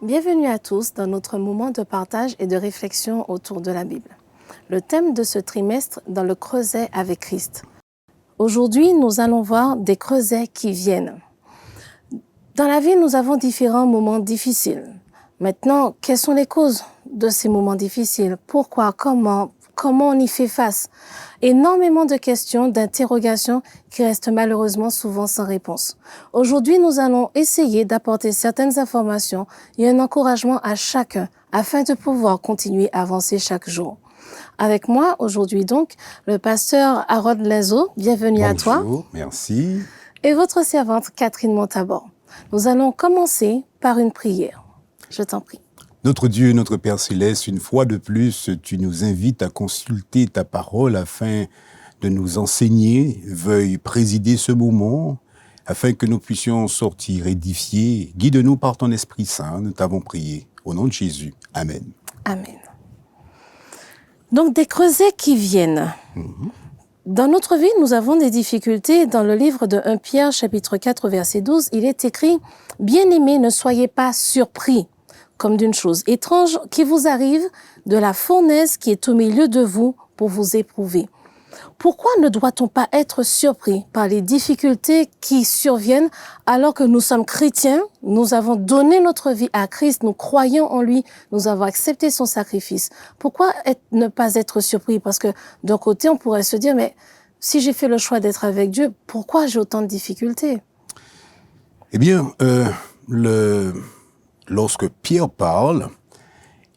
Bienvenue à tous dans notre moment de partage et de réflexion autour de la Bible. Le thème de ce trimestre dans le creuset avec Christ. Aujourd'hui, nous allons voir des creusets qui viennent. Dans la vie, nous avons différents moments difficiles. Maintenant, quelles sont les causes de ces moments difficiles? Pourquoi? Comment on y fait face? Énormément de questions, d'interrogations qui restent malheureusement souvent sans réponse. Aujourd'hui, nous allons essayer d'apporter certaines informations et un encouragement à chacun afin de pouvoir continuer à avancer chaque jour. Avec moi aujourd'hui donc, le pasteur Harold Lezo, bienvenue à toi. Bonjour, merci. Et votre servante Catherine Montabor. Nous allons commencer par une prière. Je t'en prie. Notre Dieu, notre Père Céleste, une fois de plus, tu nous invites à consulter ta parole afin de nous enseigner. Veuille présider ce moment afin que nous puissions sortir édifiés. Guide-nous par ton Esprit Saint, nous t'avons prié. Au nom de Jésus. Amen. Amen. Donc, des creusets qui viennent. Dans notre vie, nous avons des difficultés. Dans le livre de 1 Pierre, chapitre 4, verset 12, il est écrit « Bien-aimés, ne soyez pas surpris comme d'une chose étrange qui vous arrive de la fournaise qui est au milieu de vous pour vous éprouver. » Pourquoi ne doit-on pas être surpris par les difficultés qui surviennent alors que nous sommes chrétiens, nous avons donné notre vie à Christ, nous croyons en lui, nous avons accepté son sacrifice? Pourquoi ne pas être surpris? Parce que d'un côté, on pourrait se dire, mais si j'ai fait le choix d'être avec Dieu, pourquoi j'ai autant de difficultés? Eh bien, lorsque Pierre parle,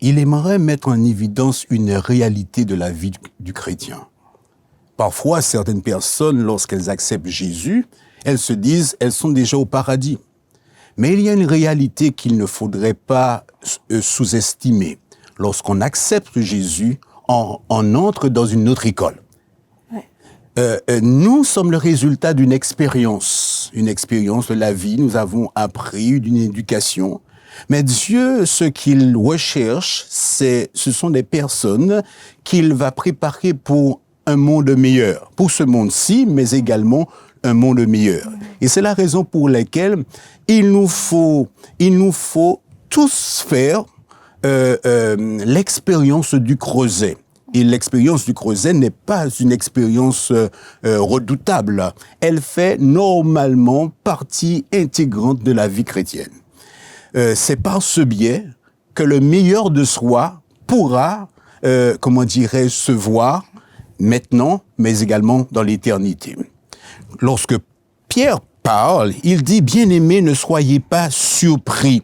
il aimerait mettre en évidence une réalité de la vie du chrétien. Parfois, certaines personnes, lorsqu'elles acceptent Jésus, elles se disent, elles sont déjà au paradis. Mais il y a une réalité qu'il ne faudrait pas sous-estimer. Lorsqu'on accepte Jésus, on entre dans une autre école. Nous sommes le résultat d'une expérience de la vie. Nous avons appris d'une éducation. Mais Dieu, ce qu'il recherche, ce sont des personnes qu'il va préparer pour un monde meilleur, pour ce monde-ci, mais également un monde meilleur. Et c'est la raison pour laquelle il nous faut tous faire l'expérience du creuset. Et l'expérience du creuset n'est pas une expérience redoutable. Elle fait normalement partie intégrante de la vie chrétienne. C'est par ce biais que le meilleur de soi pourra, se voir maintenant, mais également dans l'éternité. Lorsque Pierre parle, il dit « Bien-aimés, ne soyez pas surpris,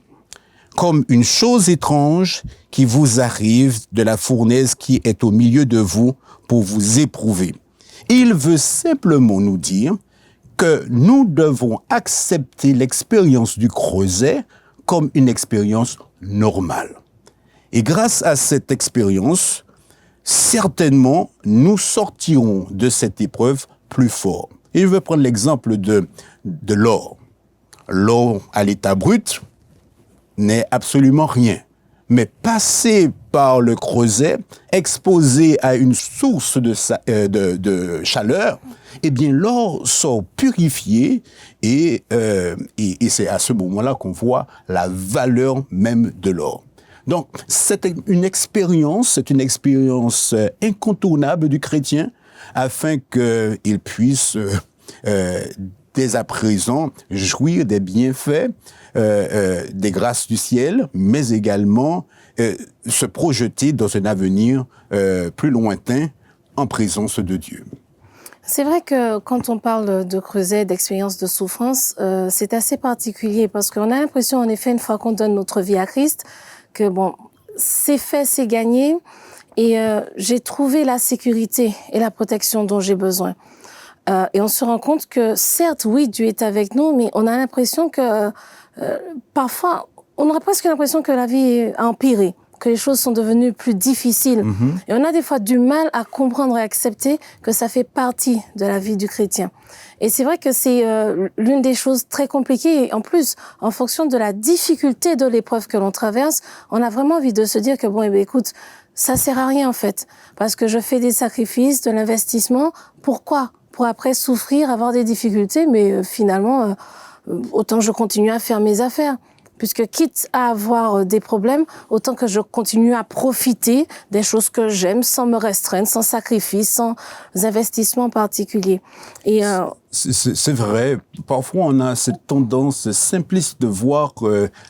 comme une chose étrange qui vous arrive de la fournaise qui est au milieu de vous pour vous éprouver. » Il veut simplement nous dire que nous devons accepter l'expérience du creuset comme une expérience normale. Et grâce à cette expérience, certainement, nous sortirons de cette épreuve plus fort. Et je vais prendre l'exemple de l'or. L'or à l'état brut n'est absolument rien. Mais passé par le creuset, exposé à une source de chaleur, eh bien l'or sort purifié et c'est à ce moment-là qu'on voit la valeur même de l'or. Donc, c'est une expérience incontournable du chrétien afin qu'il puisse, dès à présent, jouir des bienfaits, des grâces du ciel, mais également se projeter dans un avenir plus lointain en présence de Dieu. C'est vrai que quand on parle de creuset, d'expérience de souffrance, c'est assez particulier parce qu'on a l'impression, en effet, une fois qu'on donne notre vie à Christ, que bon, c'est fait, c'est gagné, et j'ai trouvé la sécurité et la protection dont j'ai besoin. Et on se rend compte que, certes, oui, Dieu est avec nous, mais on a l'impression que parfois, on aurait presque l'impression que la vie a empiré, que les choses sont devenues plus difficiles. Et on a des fois du mal à comprendre et accepter que ça fait partie de la vie du chrétien. Et c'est vrai que c'est l'une des choses très compliquées. Et en plus, en fonction de la difficulté de l'épreuve que l'on traverse, on a vraiment envie de se dire que bon, écoute, ça sert à rien en fait, parce que je fais des sacrifices, de l'investissement. Pourquoi? Pour après souffrir, avoir des difficultés, mais finalement, autant je continue à faire mes affaires. puisque quitte à avoir des problèmes, autant que je continue à profiter des choses que j'aime sans me restreindre, sans sacrifice, sans investissement particulier. Et c'est vrai, parfois on a cette tendance simpliste de voir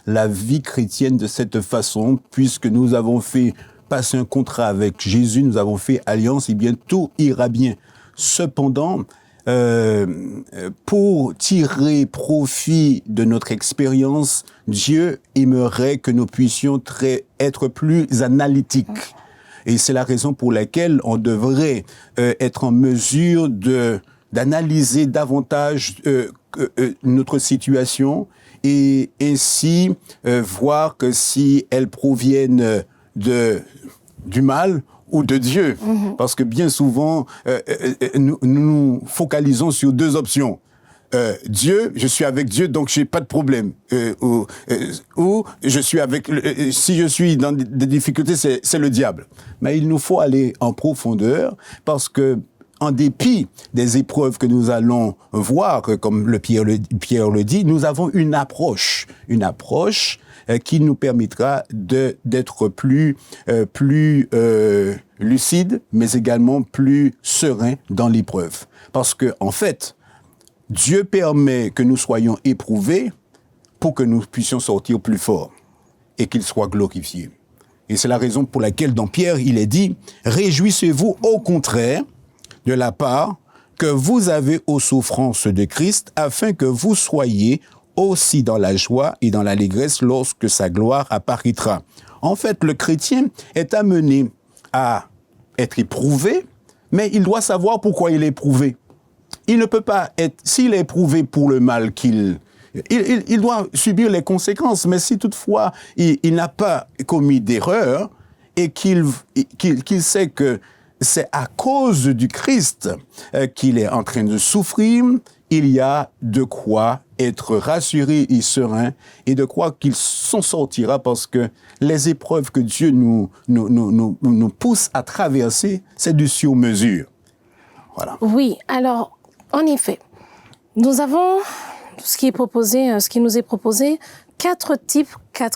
la vie chrétienne de cette façon, puisque nous avons fait passer un contrat avec Jésus, nous avons fait alliance, et bien tout ira bien. Cependant, pour tirer profit de notre expérience, Dieu aimerait que nous puissions être plus analytiques. Et c'est la raison pour laquelle on devrait être en mesure d'analyser davantage notre situation et ainsi voir que si elles proviennent du mal ou de Dieu. Parce que bien souvent, nous nous focalisons sur deux options. Dieu, je suis avec Dieu, donc j'ai pas de problème. Ou je suis avec, si je suis dans des difficultés, c'est le diable. Mais il nous faut aller en profondeur parce que, en dépit des épreuves que nous allons voir, comme Pierre le dit, nous avons une approche qui nous permettra d'être plus lucide, mais également plus serein dans l'épreuve. Parce que, en fait, Dieu permet que nous soyons éprouvés pour que nous puissions sortir plus forts et qu'il soit glorifié. Et c'est la raison pour laquelle dans Pierre, il est dit « Réjouissez-vous au contraire de la part que vous avez aux souffrances de Christ, afin que vous soyez aussi dans la joie et dans l'allégresse lorsque sa gloire apparaîtra. » En fait, le chrétien est amené à être éprouvé, mais il doit savoir pourquoi il est éprouvé. Il ne peut pas être, s'il est éprouvé pour le mal il doit subir les conséquences, mais si toutefois il n'a pas commis d'erreur et qu'il sait que c'est à cause du Christ qu'il est en train de souffrir, il y a de quoi être rassuré et serein et de quoi qu'il s'en sortira parce que les épreuves que Dieu nous pousse à traverser, c'est du sur-mesure. Voilà. Oui, alors, en effet, nous avons ce qui nous est proposé, quatre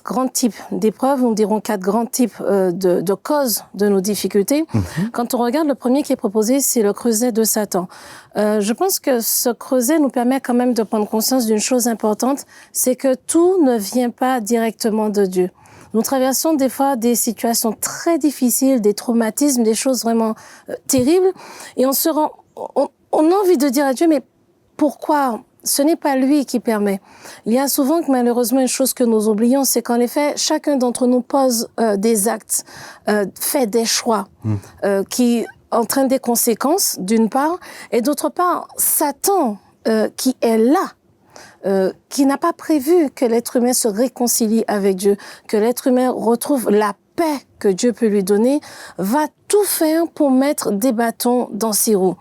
grands types d'épreuves, nous dirons 4 grands types de causes de nos difficultés. Quand on regarde le premier qui est proposé, c'est le creuset de Satan. Je pense que ce creuset nous permet quand même de prendre conscience d'une chose importante, c'est que tout ne vient pas directement de Dieu. Nous traversons des fois des situations très difficiles, des traumatismes, des choses vraiment terribles, et on a envie de dire à Dieu, mais pourquoi ? Ce n'est pas lui qui permet. Il y a souvent que malheureusement une chose que nous oublions, c'est qu'en effet, chacun d'entre nous pose des actes, fait des choix qui entraînent des conséquences, d'une part, et d'autre part, Satan qui est là, qui n'a pas prévu que l'être humain se réconcilie avec Dieu, que l'être humain retrouve la paix que Dieu peut lui donner, va tout faire pour mettre des bâtons dans ses roues.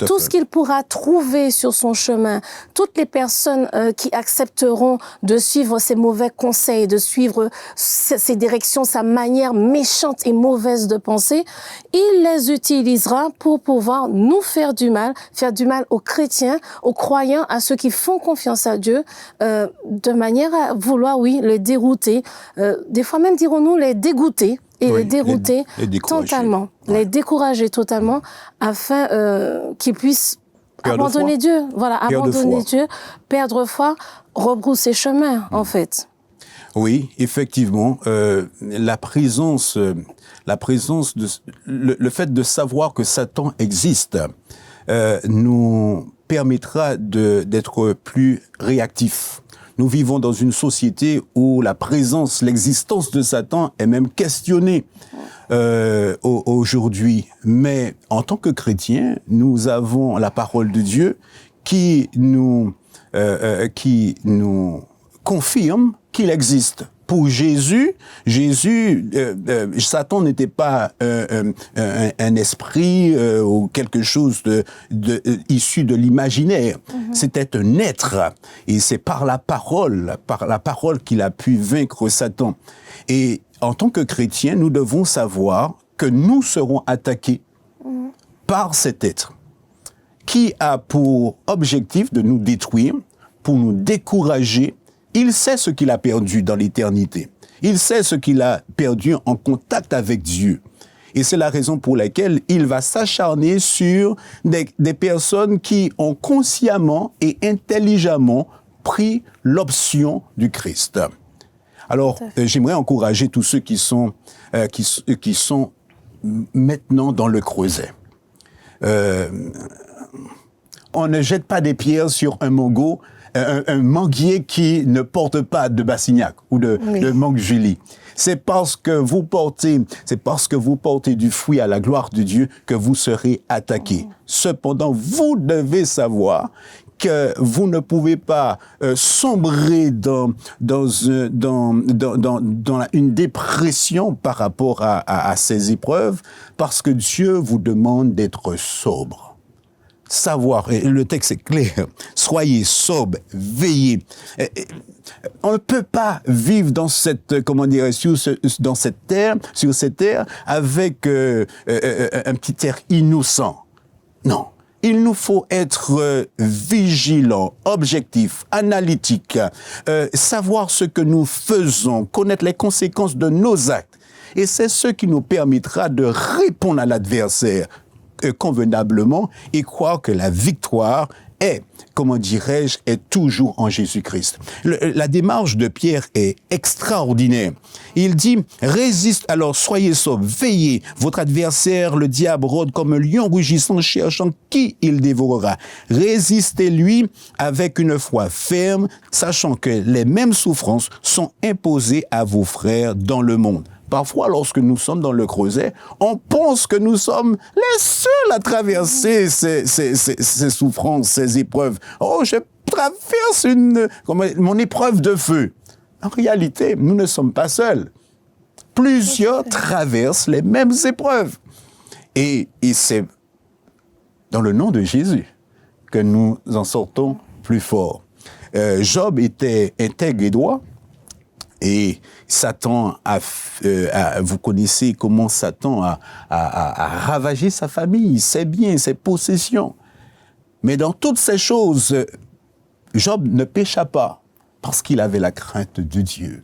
Tout ce qu'il pourra trouver sur son chemin, toutes les personnes qui accepteront de suivre ses mauvais conseils, de suivre ses directions, sa manière méchante et mauvaise de penser, il les utilisera pour pouvoir nous faire du mal aux chrétiens, aux croyants, à ceux qui font confiance à Dieu, de manière à vouloir, les dérouter, des fois même dirons-nous les dégoûter, et les dérouter totalement, les décourager totalement, afin qu'ils puissent abandonner Dieu, abandonner Dieu, perdre foi, rebrousser chemin, en fait. Oui, effectivement, la présence le fait de savoir que Satan existe nous permettra d'être plus réactifs. Nous vivons dans une société où l'existence de Satan est même questionnée aujourd'hui. Mais en tant que chrétiens, nous avons la parole de Dieu qui nous confirme qu'il existe. Pour Jésus, Satan n'était pas un esprit ou quelque chose issu de l'imaginaire. C'était un être. Et c'est par la parole qu'il a pu vaincre Satan. Et en tant que chrétiens, nous devons savoir que nous serons attaqués par cet être qui a pour objectif de nous détruire, pour nous décourager il sait ce qu'il a perdu dans l'éternité. Il sait ce qu'il a perdu en contact avec Dieu. Et c'est la raison pour laquelle il va s'acharner sur des personnes qui ont consciemment et intelligemment pris l'option du Christ. Alors, j'aimerais encourager tous ceux qui sont maintenant dans le creuset. On ne jette pas des pierres sur un manguier qui ne porte pas de Bassignac ou de mangue Julie. C'est parce que vous portez du fruit à la gloire de Dieu que vous serez attaqués. Cependant, vous devez savoir que vous ne pouvez pas sombrer dans une dépression par rapport à ces épreuves, parce que Dieu vous demande d'être sobre. Savoir, et le texte est clair, soyez sobre, veillez. On ne peut pas vivre dans cette, sur cette terre, avec un petit air innocent. Non. Il nous faut être vigilants, objectifs, analytiques, savoir ce que nous faisons, connaître les conséquences de nos actes. Et c'est ce qui nous permettra de répondre à l'adversaire convenablement et croire que la victoire est, est toujours en Jésus-Christ. La démarche de Pierre est extraordinaire. Il dit, résiste, alors soyez sobres, veillez. Votre adversaire, le diable, rôde comme un lion rugissant, cherchant qui il dévorera. Résistez-lui avec une foi ferme, sachant que les mêmes souffrances sont imposées à vos frères dans le monde. Parfois, lorsque nous sommes dans le creuset, on pense que nous sommes les seuls à traverser ces souffrances, ces épreuves. Oh, je traverse mon épreuve de feu. En réalité, nous ne sommes pas seuls. Plusieurs traversent les mêmes épreuves. Et c'est dans le nom de Jésus que nous en sortons plus forts. Job était intègre et droit. Et Satan vous connaissez comment Satan a ravagé sa famille, ses biens, ses possessions. Mais dans toutes ces choses, Job ne pécha pas parce qu'il avait la crainte de Dieu.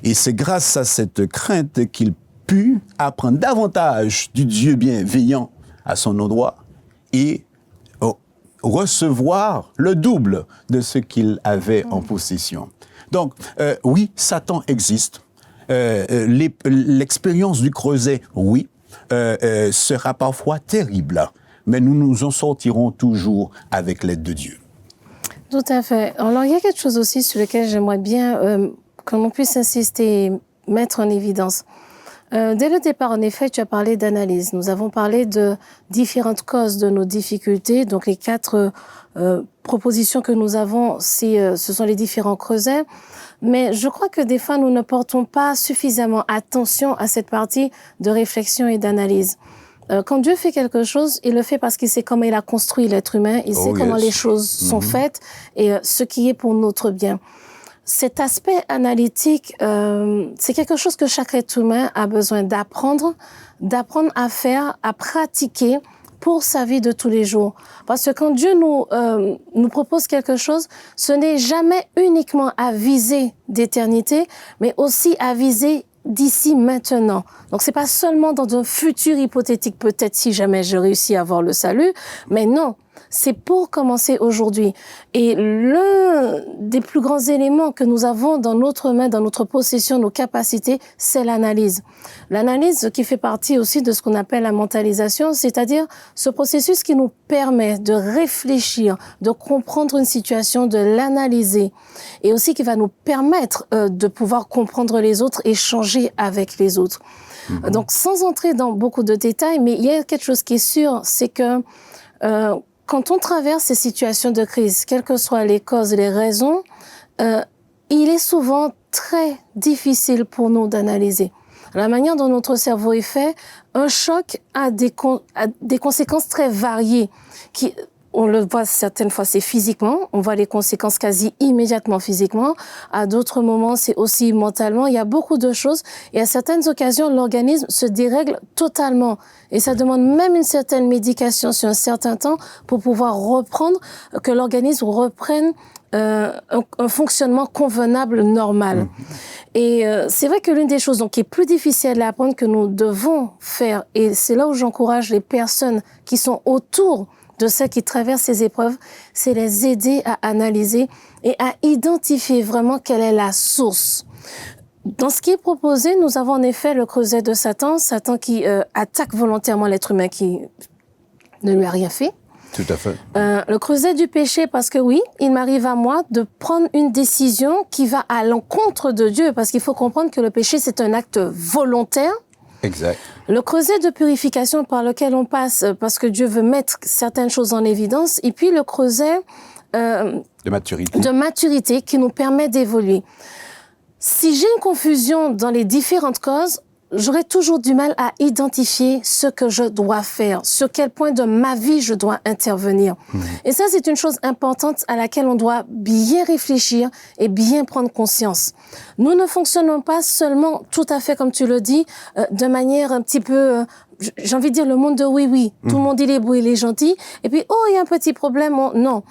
Et c'est grâce à cette crainte qu'il put apprendre davantage du Dieu bienveillant à son endroit et recevoir le double de ce qu'il avait en possession. Donc, oui, Satan existe. L'expérience du creuset, oui, sera parfois terrible, mais nous nous en sortirons toujours avec l'aide de Dieu. Tout à fait. Alors, il y a quelque chose aussi sur lequel j'aimerais bien que l'on puisse insister et mettre en évidence. Dès le départ, en effet, tu as parlé d'analyse. Nous avons parlé de différentes causes de nos difficultés. Donc, les 4 propositions que nous avons, ce sont les différents creusets. Mais je crois que des fois, nous ne portons pas suffisamment attention à cette partie de réflexion et d'analyse. Quand Dieu fait quelque chose, il le fait parce qu'il sait comment il a construit l'être humain, il sait comment les choses sont faites et ce qui est pour notre bien. Cet aspect analytique, c'est quelque chose que chaque être humain a besoin d'apprendre à faire, à pratiquer pour sa vie de tous les jours. Parce que quand Dieu nous propose quelque chose, ce n'est jamais uniquement à viser d'éternité, mais aussi à viser d'ici maintenant. Donc c'est pas seulement dans un futur hypothétique, peut-être si jamais je réussis à avoir le salut, mais non. C'est pour commencer aujourd'hui. Et l'un des plus grands éléments que nous avons dans notre main, dans notre possession, nos capacités, c'est l'analyse. L'analyse qui fait partie aussi de ce qu'on appelle la mentalisation, c'est-à-dire ce processus qui nous permet de réfléchir, de comprendre une situation, de l'analyser, et aussi qui va nous permettre de pouvoir comprendre les autres, échanger avec les autres. Donc, sans entrer dans beaucoup de détails, mais il y a quelque chose qui est sûr, c'est que quand on traverse ces situations de crise, quelles que soient les causes, les raisons, il est souvent très difficile pour nous d'analyser. La manière dont notre cerveau est fait, un choc a des conséquences très variées. on le voit certaines fois, c'est physiquement. On voit les conséquences quasi immédiatement physiquement. À d'autres moments, c'est aussi mentalement. Il y a beaucoup de choses. Et à certaines occasions, l'organisme se dérègle totalement. Et ça demande même une certaine médication sur un certain temps pour pouvoir reprendre, que l'organisme reprenne un fonctionnement convenable, normal. Et c'est vrai que l'une des choses donc, qui est plus difficile à apprendre que nous devons faire, et c'est là où j'encourage les personnes qui sont autour de celles qui traversent ces épreuves, c'est les aider à analyser et à identifier vraiment quelle est la source. Dans ce qui est proposé, nous avons en effet le creuset de Satan, Satan qui attaque volontairement l'être humain qui ne lui a rien fait. Tout à fait. Le creuset du péché, parce que oui, il m'arrive à moi de prendre une décision qui va à l'encontre de Dieu, parce qu'il faut comprendre que le péché, c'est un acte volontaire. Exact. Le creuset de purification par lequel on passe, parce que Dieu veut mettre certaines choses en évidence, et puis le creuset de maturité qui nous permet d'évoluer. Si j'ai une confusion dans les différentes causes, j'aurai toujours du mal à identifier ce que je dois faire, sur quel point de ma vie je dois intervenir. Et ça, c'est une chose importante à laquelle on doit bien réfléchir et bien prendre conscience. Nous ne fonctionnons pas seulement, tout à fait comme tu le dis, de manière un petit peu... j'ai envie de dire le monde de oui. Tout le monde, il est beau, il est gentil. Et puis, il y a un petit problème. Non.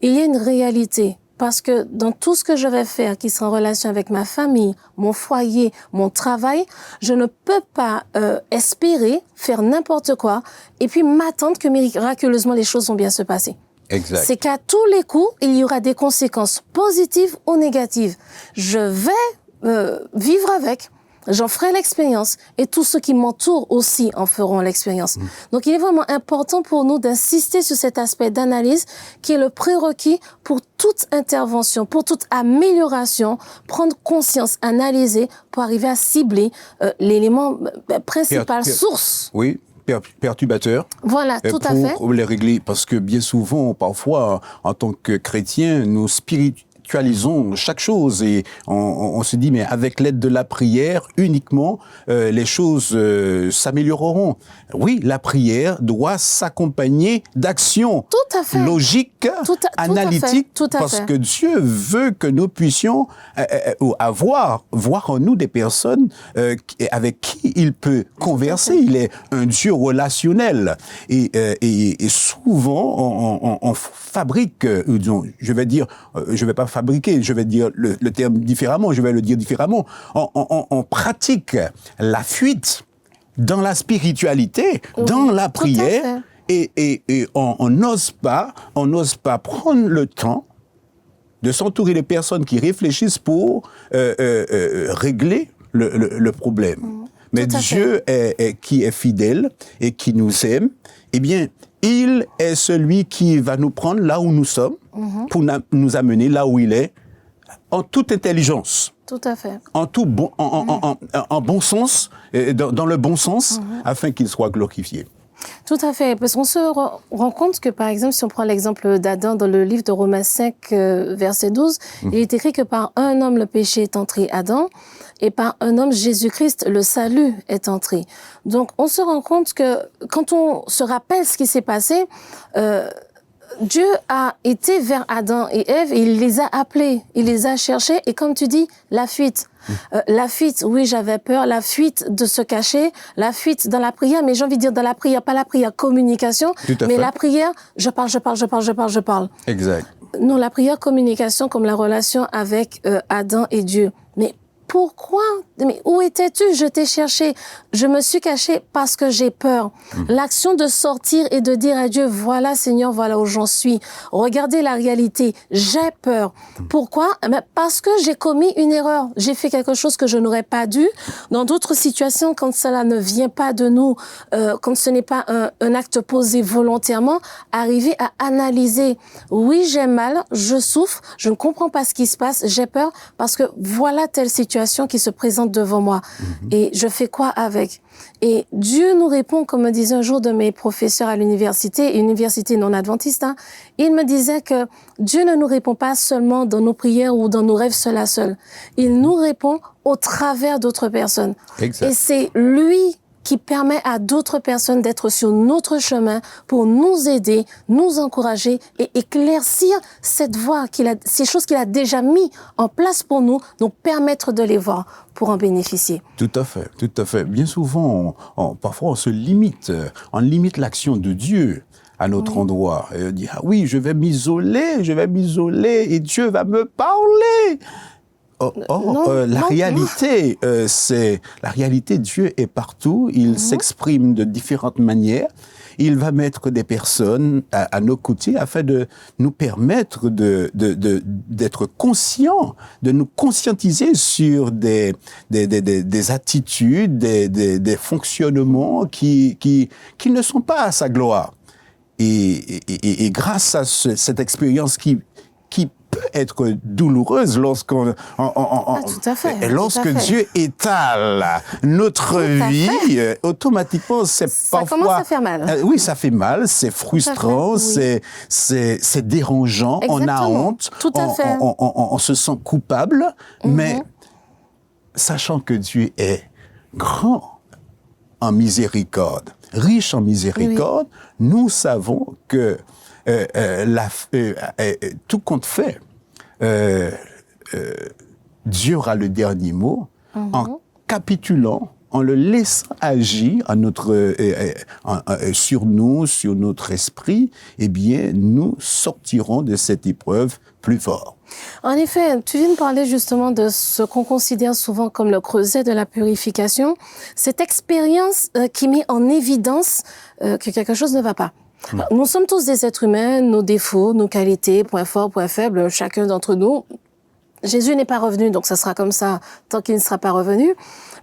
Il y a une réalité. Parce que dans tout ce que je vais faire, qui sera en relation avec ma famille, mon foyer, mon travail, je ne peux pas espérer faire n'importe quoi et puis m'attendre que miraculeusement les choses vont bien se passer. Exact. C'est qu'à tous les coups, il y aura des conséquences positives ou négatives. Je vais vivre avec. J'en ferai l'expérience et tous ceux qui m'entourent aussi en feront l'expérience. Donc, il est vraiment important pour nous d'insister sur cet aspect d'analyse qui est le prérequis pour toute intervention, pour toute amélioration, prendre conscience, analyser pour arriver à cibler l'élément principal, source. Oui. Perturbateur. Voilà, tout à fait. Pour les régler, parce que bien souvent, parfois, en tant que chrétien, nous spiritualisons chaque chose et on se dit, mais avec l'aide de la prière uniquement, les choses s'amélioreront. Oui, la prière doit s'accompagner d'actions logiques, analytiques, parce que Dieu veut que nous puissions voir en nous des personnes avec qui il peut converser. Il est un Dieu relationnel. Et souvent, on fabrique, je vais dire, je vais pas fabriquer, je vais dire le terme différemment, je vais le dire différemment. On pratique la fuite dans la spiritualité, dans la prière, et on n'ose pas prendre le temps de s'entourer de personnes qui réfléchissent pour régler le problème. Mais Dieu qui est fidèle et qui nous aime, eh bien, il est celui qui va nous prendre là où nous sommes pour nous amener là où il est, en toute intelligence. Tout à fait. En bon sens, dans le bon sens, afin qu'il soit glorifié. Tout à fait, parce qu'on se rend compte que, par exemple, si on prend l'exemple d'Adam dans le livre de Romains 5, verset 12, il est écrit que par un homme, le péché est entré, Adam, et par un homme, Jésus-Christ, le salut est entré. Donc, on se rend compte que quand on se rappelle ce qui s'est passé, Dieu a été vers Adam et Ève et il les a appelés, il les a cherchés et comme tu dis, la fuite. La fuite, oui, j'avais peur, la fuite de se cacher, la fuite dans la prière, mais j'ai envie de dire dans la prière, pas la prière communication, mais la prière, je parle. Exact. Non, la prière communication comme la relation avec Adam et Dieu. Mais pourquoi? Mais où étais-tu? Je t'ai cherché. Je me suis caché parce que j'ai peur. L'action de sortir et de dire à Dieu, voilà Seigneur, voilà où j'en suis. Regardez la réalité. J'ai peur. Pourquoi? Parce que j'ai commis une erreur. J'ai fait quelque chose que je n'aurais pas dû. Dans d'autres situations, quand cela ne vient pas de nous, quand ce n'est pas un acte posé volontairement, arriver à analyser. Oui, j'ai mal, je souffre, je ne comprends pas ce qui se passe, j'ai peur parce que voilà telle situation qui se présente devant moi. Et je fais quoi avec? Et Dieu nous répond, comme me disait un jour de mes professeurs à l'université, université non adventiste, il me disait que Dieu ne nous répond pas seulement dans nos prières ou dans nos rêves seul à seul. Il nous répond au travers d'autres personnes. Exact. Et c'est lui qui permet à d'autres personnes d'être sur notre chemin pour nous aider, nous encourager et éclaircir cette voie ces choses qu'il a déjà mis en place pour nous permettre de les voir pour en bénéficier. Tout à fait, tout à fait. Bien souvent, parfois on limite l'action de Dieu à notre endroit. Et on dit, ah oui, je vais m'isoler et Dieu va me parler. La réalité, Dieu est partout, il s'exprime de différentes manières. Il va mettre des personnes à nos côtés afin de nous permettre d'être conscients, de nous conscientiser sur des attitudes, des fonctionnements qui ne sont pas à sa gloire. Et grâce à cette expérience qui peut être douloureuse lorsque Dieu étale notre vie, automatiquement ça commence à faire mal. Oui, ça fait mal, c'est frustrant, c'est dérangeant, exactement. On a honte, tout à fait. On se sent coupable, mais sachant que Dieu est grand en miséricorde, riche en miséricorde, nous savons que tout compte fait, Dieu aura le dernier mot en capitulant, en le laissant agir sur nous, sur notre esprit. Eh bien, nous sortirons de cette épreuve plus fort. En effet, tu viens de parler justement de ce qu'on considère souvent comme le creuset de la purification, cette expérience qui met en évidence que quelque chose ne va pas. Nous sommes tous des êtres humains, nos défauts, nos qualités, points forts, points faibles, chacun d'entre nous. Jésus n'est pas revenu, donc ça sera comme ça tant qu'il ne sera pas revenu.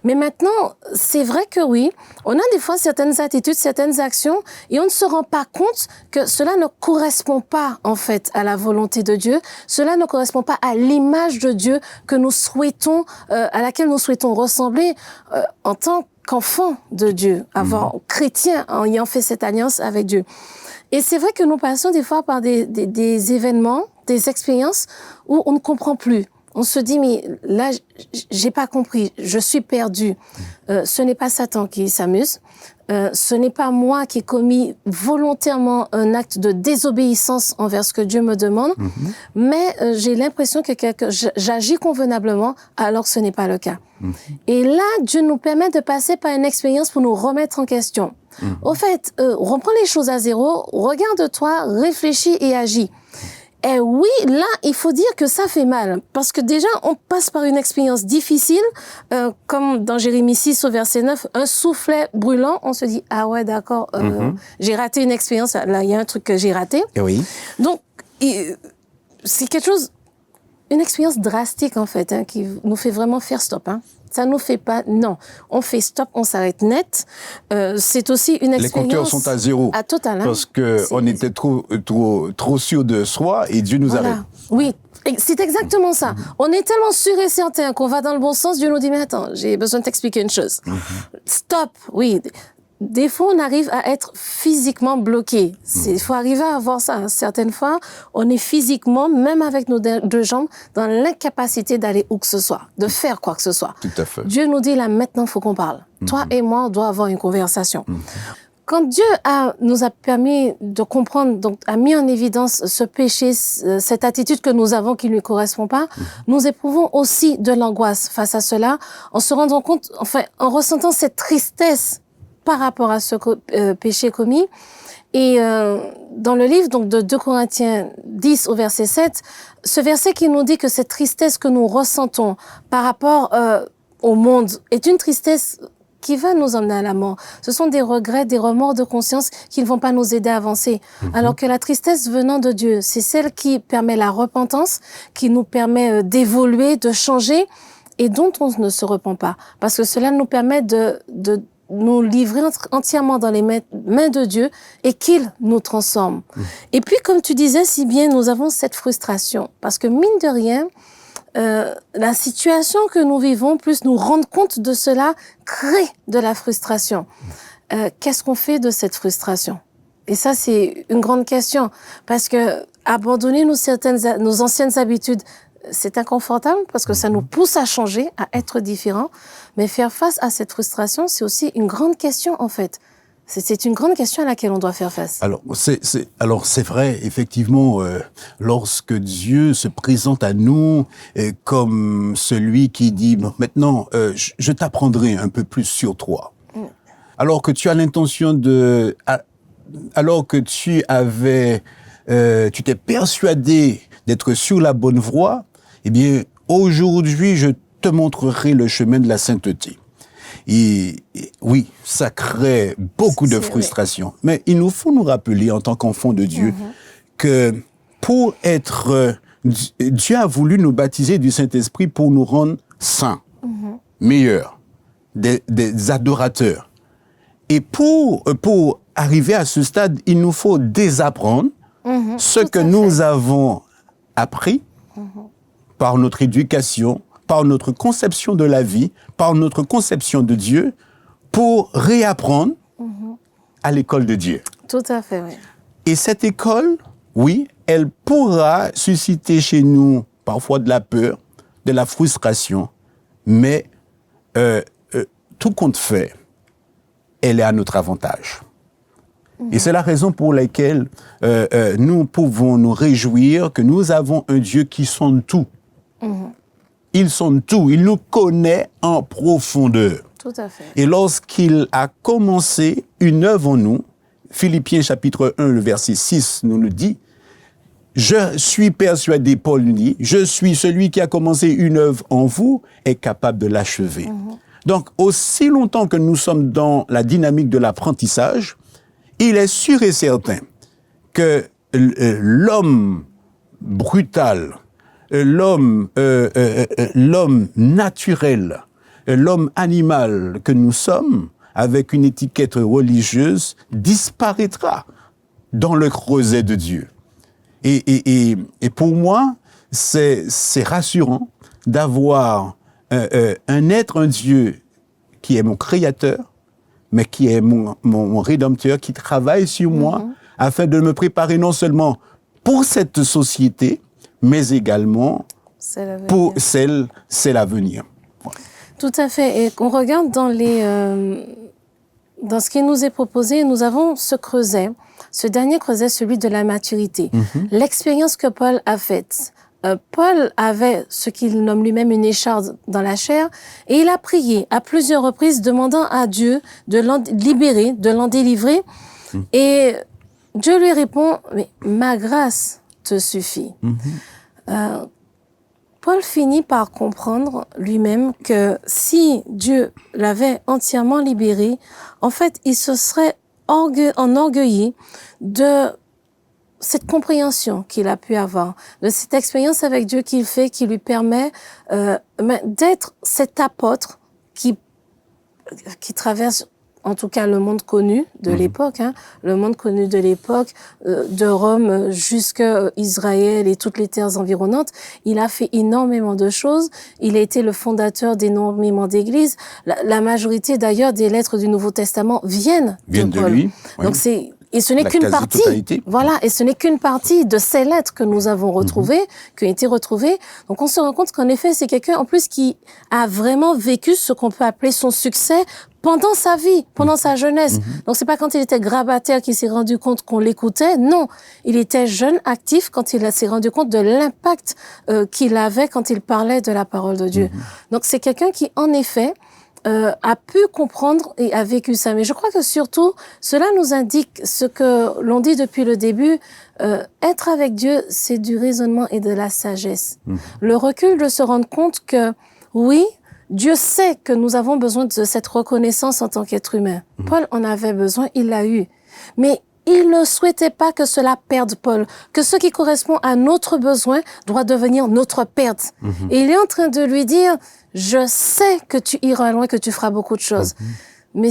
Mais maintenant, c'est vrai que oui, on a des fois certaines attitudes, certaines actions, et on ne se rend pas compte que cela ne correspond pas, en fait, à la volonté de Dieu. Cela ne correspond pas à l'image de Dieu que nous souhaitons, à laquelle nous souhaitons ressembler en tant qu'enfant de Dieu, chrétien, en ayant fait cette alliance avec Dieu. Et c'est vrai que nous passons des fois par des événements, des expériences où on ne comprend plus. On se dit, mais là, j'ai pas compris, je suis perdu. Ce n'est pas Satan qui s'amuse. Ce n'est pas moi qui ai commis volontairement un acte de désobéissance envers ce que Dieu me demande, mais j'ai l'impression que j'agis convenablement alors que ce n'est pas le cas. Et là, Dieu nous permet de passer par une expérience pour nous remettre en question. Au fait, reprends les choses à zéro, regarde-toi, réfléchis et agis. Et oui, là, il faut dire que ça fait mal. Parce que déjà, on passe par une expérience difficile, comme dans Jérémie 6 au verset 9, un soufflet brûlant, on se dit, ah ouais, d'accord, j'ai raté une expérience, là, il y a un truc que j'ai raté. Et oui. Donc, c'est quelque chose, une expérience drastique, en fait, qui nous fait vraiment faire stop, Ça nous fait pas, non. On fait stop, on s'arrête net. C'est aussi une expérience. Les compteurs sont à zéro. À total. Parce qu'on était trop sûr de soi et Dieu nous arrête. Oui. C'est exactement ça. On est tellement sûr et certain qu'on va dans le bon sens, Dieu nous dit, mais attends, j'ai besoin de t'expliquer une chose. Stop. Oui. Des fois, on arrive à être physiquement bloqué. Il faut arriver à avoir ça. Certaines fois, on est physiquement, même avec nos deux jambes, dans l'incapacité d'aller où que ce soit, de faire quoi que ce soit. Tout à fait. Dieu nous dit, là, maintenant, il faut qu'on parle. Toi et moi, on doit avoir une conversation. Quand Dieu nous a permis de comprendre, donc a mis en évidence ce péché, cette attitude que nous avons qui ne lui correspond pas, nous éprouvons aussi de l'angoisse face à cela, en se rendant compte, enfin, en ressentant cette tristesse par rapport à ce péché commis. Et dans le livre donc de 2 Corinthiens 10 au verset 7, ce verset qui nous dit que cette tristesse que nous ressentons par rapport au monde est une tristesse qui va nous emmener à la mort. Ce sont des regrets, des remords de conscience qui ne vont pas nous aider à avancer. Alors que la tristesse venant de Dieu, c'est celle qui permet la repentance, qui nous permet d'évoluer, de changer, et dont on ne se repent pas. Parce que cela nous permet de nous livrer entièrement dans les mains de Dieu et qu'il nous transforme. Et puis, comme tu disais si bien, nous avons cette frustration. Parce que mine de rien, la situation que nous vivons, plus nous rendre compte de cela, crée de la frustration. Qu'est-ce qu'on fait de cette frustration? Et ça, c'est une grande question. Parce que abandonner nos anciennes habitudes, c'est inconfortable parce que ça nous pousse à changer, à être différents. Mais faire face à cette frustration, c'est aussi une grande question, en fait. C'est une grande question à laquelle on doit faire face. Alors, c'est vrai, effectivement, lorsque Dieu se présente à nous comme celui qui dit, bon, maintenant, je t'apprendrai un peu plus sur toi. Alors que tu as l'intention alors que tu t'es persuadé d'être sur la bonne voie, eh bien, aujourd'hui, je te montrerai le chemin de la sainteté. Et oui, ça crée beaucoup de frustration. Oui. Mais il nous faut nous rappeler, en tant qu'enfants de Dieu, que pour être... Dieu a voulu nous baptiser du Saint-Esprit pour nous rendre saints, meilleurs, des adorateurs. Et pour arriver à ce stade, il nous faut désapprendre ce que nous avons appris par notre éducation, par notre conception de la vie, par notre conception de Dieu, pour réapprendre à l'école de Dieu. Tout à fait, oui. Et cette école, oui, elle pourra susciter chez nous parfois de la peur, de la frustration, mais tout compte fait, elle est à notre avantage. Et c'est la raison pour laquelle nous pouvons nous réjouir que nous avons un Dieu qui sonde tout. Il sonde tout, il nous connaît en profondeur. Tout à fait. Et lorsqu'il a commencé une œuvre en nous, Philippiens chapitre 1, le verset 6 nous le dit, je suis persuadé, Paul nous dit, je suis celui qui a commencé une œuvre en vous, est capable de l'achever. Donc, aussi longtemps que nous sommes dans la dynamique de l'apprentissage, il est sûr et certain que l'homme brutal, l'homme naturel, l'homme animal que nous sommes, avec une étiquette religieuse, disparaîtra dans le creuset de Dieu. Et pour moi, c'est rassurant d'avoir un être, un Dieu qui est mon créateur, mais qui est mon rédempteur, qui travaille sur moi afin de me préparer non seulement pour cette société, mais également pour c'est l'avenir. Voilà. Tout à fait. Et on regarde dans ce qui nous est proposé, nous avons ce creuset. Ce dernier creuset, celui de la maturité. L'expérience que Paul a faite. Paul avait ce qu'il nomme lui-même une écharde dans la chair et il a prié à plusieurs reprises demandant à Dieu de l'en libérer, de l'en délivrer. Et Dieu lui répond, mais ma grâce te suffit. Paul finit par comprendre lui-même que si Dieu l'avait entièrement libéré, en fait, il se serait enorgueilli de cette compréhension qu'il a pu avoir, de cette expérience avec Dieu qu'il fait, qui lui permet d'être cet apôtre qui traverse en tout cas le monde connu de l'époque, le monde connu de l'époque, de Rome jusqu'à Israël et toutes les terres environnantes. Il a fait énormément de choses. Il a été le fondateur d'énormément d'églises. La majorité d'ailleurs des lettres du Nouveau Testament viennent de Paul. Lui. Oui. Donc et ce n'est qu'une partie. Voilà, et ce n'est qu'une partie de ces lettres que nous avons retrouvées, qui ont été retrouvées. Donc on se rend compte qu'en effet, c'est quelqu'un en plus qui a vraiment vécu ce qu'on peut appeler son succès pendant sa vie, pendant sa jeunesse. Donc c'est pas quand il était grabataire qu'il s'est rendu compte qu'on l'écoutait. Non, il était jeune, actif quand il s'est rendu compte de l'impact qu'il avait quand il parlait de la parole de Dieu. Donc c'est quelqu'un qui, en effet, a pu comprendre et a vécu ça. Mais je crois que surtout, cela nous indique ce que l'on dit depuis le début, être avec Dieu, c'est du raisonnement et de la sagesse. Le recul de se rendre compte que, oui, Dieu sait que nous avons besoin de cette reconnaissance en tant qu'être humain. Paul en avait besoin, il l'a eu. Mais il ne souhaitait pas que cela perde Paul, que ce qui correspond à notre besoin doit devenir notre perte. Et il est en train de lui dire, je sais que tu iras loin, que tu feras beaucoup de choses, mais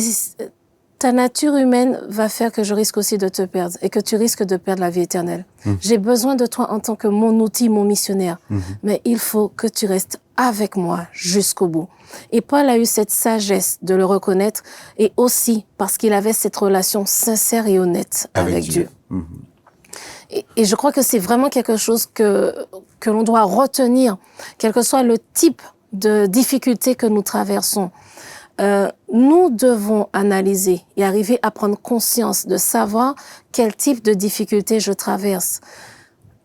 ta nature humaine va faire que je risque aussi de te perdre et que tu risques de perdre la vie éternelle. J'ai besoin de toi en tant que mon outil, mon missionnaire, mais il faut que tu restes avec moi jusqu'au bout. Et Paul a eu cette sagesse de le reconnaître et aussi parce qu'il avait cette relation sincère et honnête avec Dieu. Et je crois que c'est vraiment quelque chose que l'on doit retenir, quel que soit le type de difficulté que nous traversons. Nous devons analyser et arriver à prendre conscience de savoir quel type de difficulté je traverse.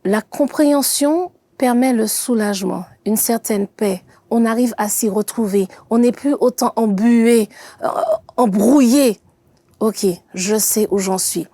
La compréhension permet le soulagement, une certaine paix. On arrive à s'y retrouver. On n'est plus autant embué, embrouillé. Ok, je sais où j'en suis.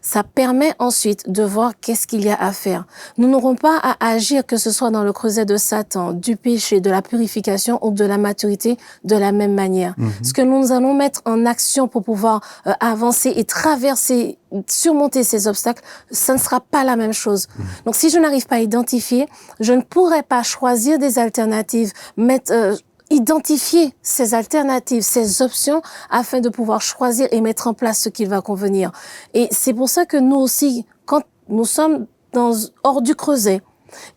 Ça permet ensuite de voir qu'est-ce qu'il y a à faire. Nous n'aurons pas à agir, que ce soit dans le creuset de Satan, du péché, de la purification ou de la maturité, de la même manière. Ce que nous allons mettre en action pour pouvoir avancer et traverser, surmonter ces obstacles, ça ne sera pas la même chose. Donc si je n'arrive pas à identifier, je ne pourrai pas choisir des alternatives, identifier ces alternatives, ces options, afin de pouvoir choisir et mettre en place ce qui va convenir. Et c'est pour ça que nous aussi, quand nous sommes hors du creuset,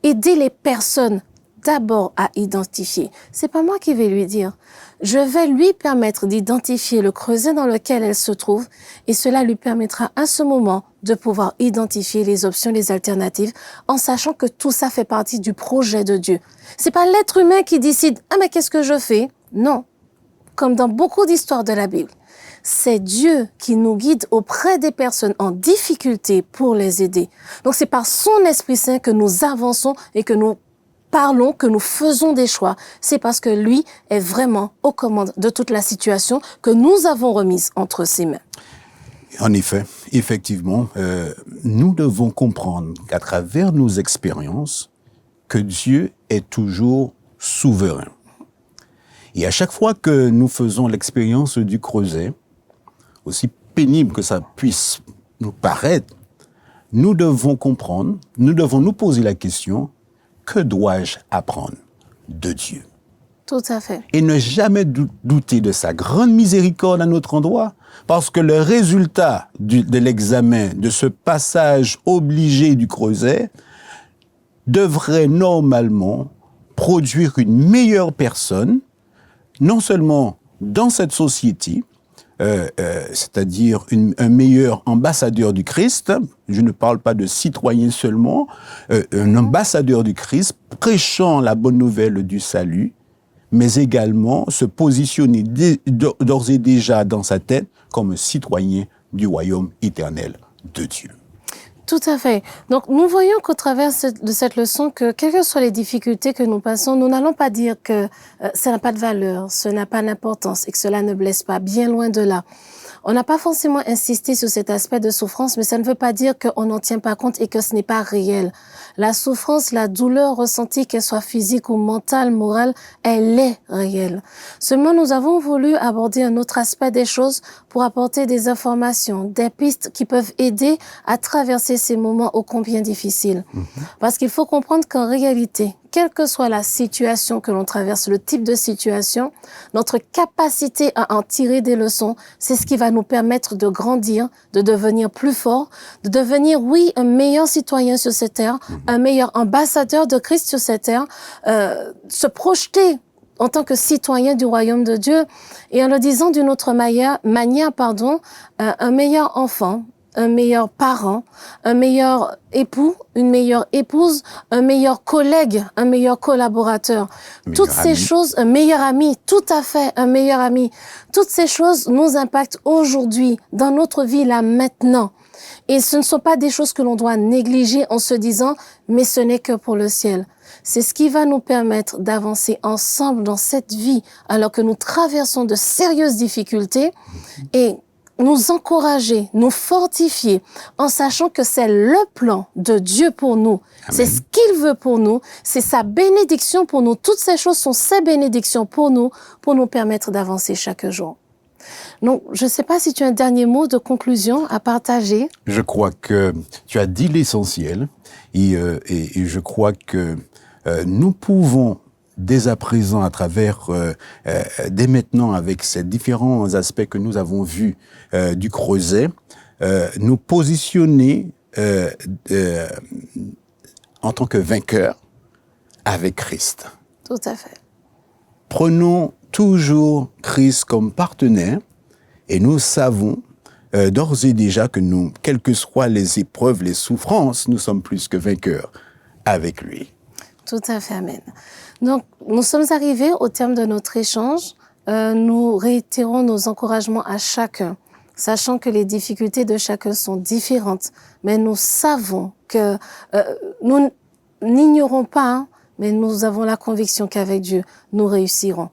aider les personnes d'abord à identifier. C'est pas moi qui vais lui dire. Je vais lui permettre d'identifier le creuset dans lequel elle se trouve, et cela lui permettra à ce moment de pouvoir identifier les options, les alternatives, en sachant que tout ça fait partie du projet de Dieu. C'est pas l'être humain qui décide « Ah, mais qu'est-ce que je fais ?» Non. Comme dans beaucoup d'histoires de la Bible, c'est Dieu qui nous guide auprès des personnes en difficulté pour les aider. Donc c'est par son Esprit Saint que nous avançons et que nous parlons, que nous faisons des choix. C'est parce que lui est vraiment aux commandes de toute la situation que nous avons remise entre ses mains. En effet, effectivement, nous devons comprendre qu'à travers nos expériences, que Dieu est toujours souverain. Et à chaque fois que nous faisons l'expérience du creuset, aussi pénible que ça puisse nous paraître, nous devons comprendre, nous devons nous poser la question, que dois-je apprendre de Dieu? Tout à fait. Et ne jamais douter de sa grande miséricorde à notre endroit, parce que le résultat de l'examen, de ce passage obligé du creuset, devrait normalement produire une meilleure personne, non seulement dans cette société, c'est-à-dire un meilleur ambassadeur du Christ, je ne parle pas de citoyen seulement, un ambassadeur du Christ prêchant la bonne nouvelle du salut, mais également se positionner d'ores et déjà dans sa tête comme un citoyen du royaume éternel de Dieu. Tout à fait. Donc, nous voyons qu'au travers de cette leçon, que quelles que soient les difficultés que nous passons, nous n'allons pas dire que ça n'a pas de valeur, ça n'a pas d'importance et que cela ne blesse pas, bien loin de là. On n'a pas forcément insisté sur cet aspect de souffrance, mais ça ne veut pas dire qu'on n'en tient pas compte et que ce n'est pas réel. La souffrance, la douleur ressentie, qu'elle soit physique ou mentale, morale, elle est réelle. Seulement, nous avons voulu aborder un autre aspect des choses pour apporter des informations, des pistes qui peuvent aider à traverser ces moments ô combien difficiles. Parce qu'il faut comprendre qu'en réalité, quelle que soit la situation que l'on traverse, le type de situation, notre capacité à en tirer des leçons, c'est ce qui va nous permettre de grandir, de devenir plus fort, de devenir, oui, un meilleur citoyen sur cette terre, un meilleur ambassadeur de Christ sur cette terre, se projeter en tant que citoyen du royaume de Dieu et en le disant d'une autre manière, un meilleur enfant, un meilleur parent, un meilleur époux, une meilleure épouse, un meilleur collègue, un meilleur collaborateur. Toutes ces choses, un meilleur ami, tout à fait, un meilleur ami. Toutes ces choses nous impactent aujourd'hui, dans notre vie là maintenant. Et ce ne sont pas des choses que l'on doit négliger en se disant « mais ce n'est que pour le ciel ». C'est ce qui va nous permettre d'avancer ensemble dans cette vie alors que nous traversons de sérieuses difficultés et nous encourager, nous fortifier en sachant que c'est le plan de Dieu pour nous. Amen. C'est ce qu'il veut pour nous, c'est sa bénédiction pour nous. Toutes ces choses sont ses bénédictions pour nous permettre d'avancer chaque jour. Donc, je ne sais pas si tu as un dernier mot de conclusion à partager. Je crois que tu as dit l'essentiel et je crois que nous pouvons dès à présent, à travers, dès maintenant, avec ces différents aspects que nous avons vus du creuset, nous positionner en tant que vainqueurs avec Christ. Tout à fait. Prenons toujours Christ comme partenaire et nous savons d'ores et déjà que nous, quelles que soient les épreuves, les souffrances, nous sommes plus que vainqueurs avec lui. Tout à fait, amen. Donc, nous sommes arrivés au terme de notre échange. Nous réitérons nos encouragements à chacun, sachant que les difficultés de chacun sont différentes. Mais nous savons que nous n'ignorons pas, hein, mais nous avons la conviction qu'avec Dieu, nous réussirons.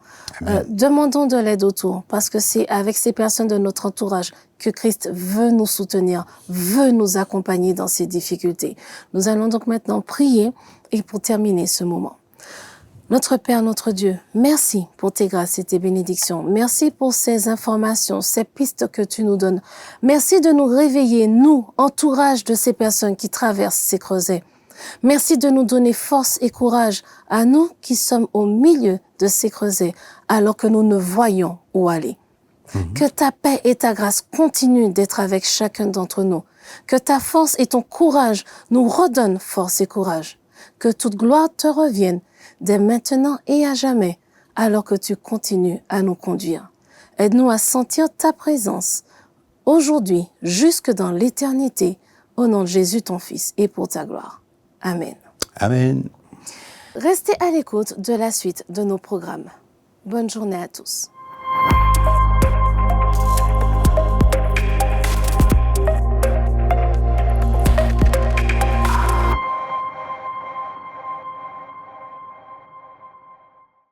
Demandons de l'aide autour, parce que c'est avec ces personnes de notre entourage que Christ veut nous soutenir, veut nous accompagner dans ces difficultés. Nous allons donc maintenant prier et pour terminer ce moment. Notre Père, notre Dieu, merci pour tes grâces et tes bénédictions. Merci pour ces informations, ces pistes que tu nous donnes. Merci de nous réveiller, nous, entourage de ces personnes qui traversent ces creusets. Merci de nous donner force et courage à nous qui sommes au milieu de ces creusets alors que nous ne voyons où aller. Que ta paix et ta grâce continuent d'être avec chacun d'entre nous. Que ta force et ton courage nous redonnent force et courage. Que toute gloire te revienne dès maintenant et à jamais, alors que tu continues à nous conduire. Aide-nous à sentir ta présence, aujourd'hui, jusque dans l'éternité, au nom de Jésus, ton Fils, et pour ta gloire. Amen. Amen. Restez à l'écoute de la suite de nos programmes. Bonne journée à tous.